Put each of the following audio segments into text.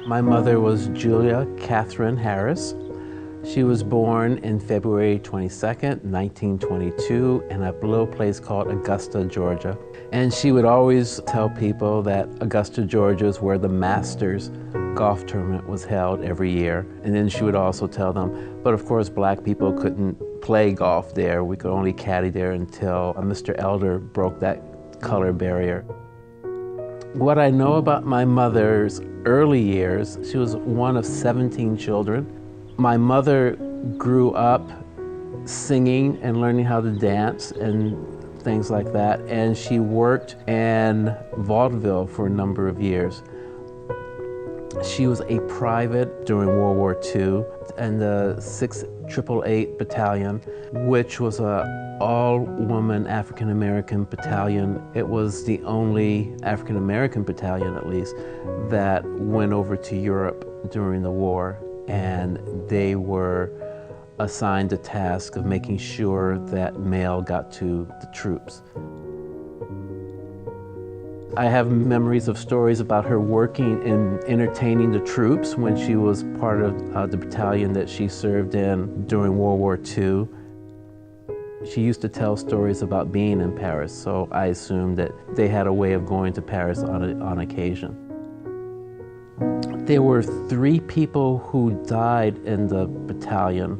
My mother was Julia Catherine Harris. She was born in February 22nd, 1922, in a little place called Augusta, Georgia. And she would always tell people that Augusta, Georgia is where the Masters golf tournament was held every year. And then she would also tell them, but of course black people couldn't play golf there. We could only caddy there until Mr. Elder broke that color barrier. What I know about my mother's early years, she was one of 17 children. My mother grew up singing and learning how to dance and things like that, and she worked in vaudeville for a number of years. She was a private during World War II in the 688 Battalion, which was a all-woman African-American battalion. It was the only African-American battalion, at least, that went over to Europe during the war, and they were assigned the task of making sure that mail got to the troops. I have memories of stories about her working and entertaining the troops when she was part of the battalion that she served in during World War II. She used to tell stories about being in Paris, so I assumed that they had a way of going to Paris on occasion. There were 3 people who died in the battalion,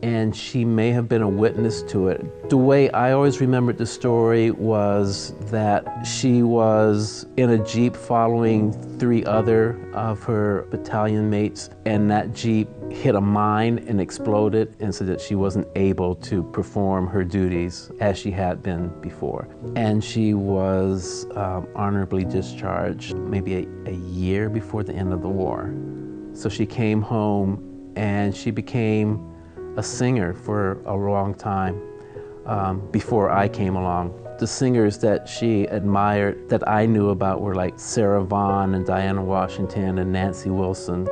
and she may have been a witness to it. The way I always remembered the story was that she was in a Jeep following 3 other of her battalion mates, and that Jeep hit a mine and exploded, and so that she wasn't able to perform her duties as she had been before. And she was honorably discharged maybe a year before the end of the war. So she came home and she became a singer for a long time before I came along. The singers that she admired that I knew about were like Sarah Vaughan and Diana Washington and Nancy Wilson.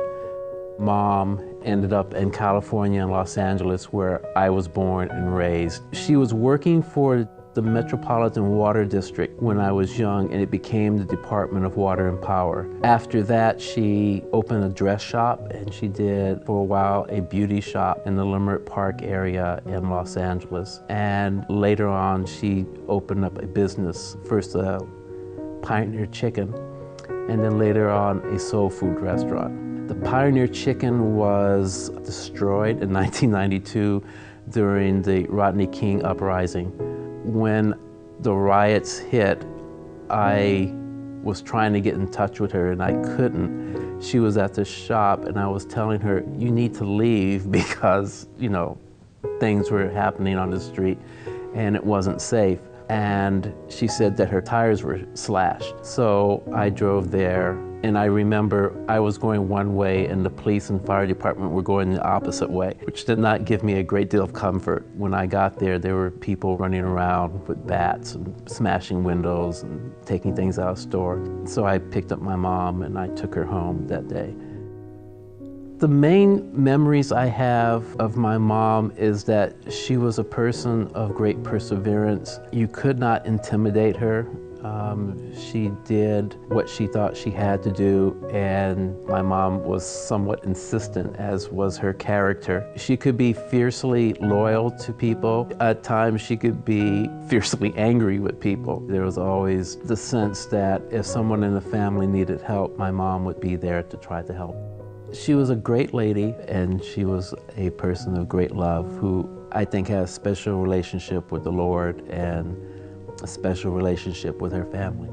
Mom ended up in California and Los Angeles, where I was born and raised. She was working for the Metropolitan Water District when I was young, and it became the Department of Water and Power. After that, she opened a dress shop, and she did, for a while, a beauty shop in the Leimert Park area in Los Angeles. And later on, she opened up a business, first a Pioneer Chicken, and then later on a soul food restaurant. The Pioneer Chicken was destroyed in 1992 during the Rodney King uprising. When the riots hit, I was trying to get in touch with her and I couldn't. She was at the shop and I was telling her, you need to leave because, you know, things were happening on the street and it wasn't safe. And she said that her tires were slashed. So I drove there, and I remember I was going one way and the police and fire department were going the opposite way, which did not give me a great deal of comfort. When I got there were people running around with bats and smashing windows and taking things out of the store. So I picked up my mom and I took her home that day. The main memories I have of my mom is that she was a person of great perseverance. You could not intimidate her. She did what she thought she had to do, and my mom was somewhat insistent, as was her character. She could be fiercely loyal to people. At times she could be fiercely angry with people. There was always the sense that if someone in the family needed help, my mom would be there to try to help. She was a great lady, and she was a person of great love who I think had a special relationship with the Lord and a special relationship with her family.